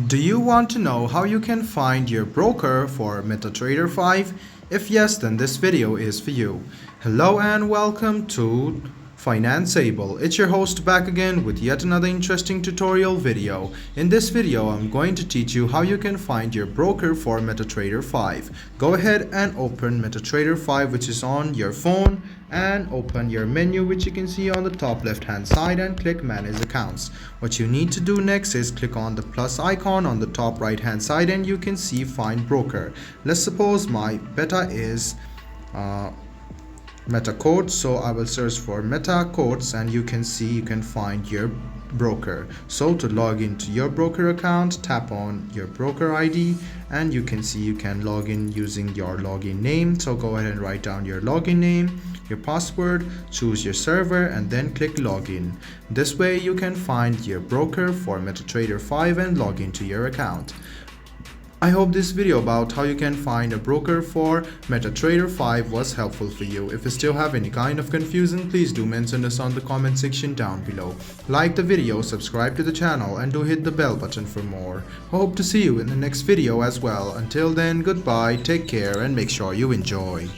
Do you want to know how you can find your broker for MetaTrader 5? If yes, then this video is for you. Hello and welcome to Financeable. It's your host back again with yet another interesting tutorial video. In this video, I'm going to teach you how you can find your broker for MetaTrader 5. Go ahead and open MetaTrader 5, which is on your phone, and open your menu, which you can see on the top left hand side, and click Manage Accounts. What you need to do next is click on the plus icon on the top right hand side and you can see Find Broker. Let's suppose my beta is Meta Quotes, so I will search for Meta Quotes and you can see you can find your broker. So to log into your broker account, tap on your broker ID and you can see you can log in using your login name. So go ahead and write down your login name, your password, choose your server and then click login. This way you can find your broker for MetaTrader 5 and log into your account. I hope this video about how you can find a broker for MetaTrader 5 was helpful for you. If you still have any kind of confusion, please do mention us on the comment section down below. Like the video, subscribe to the channel and do hit the bell button for more. I hope to see you in the next video as well. Until then, goodbye, take care and make sure you enjoy.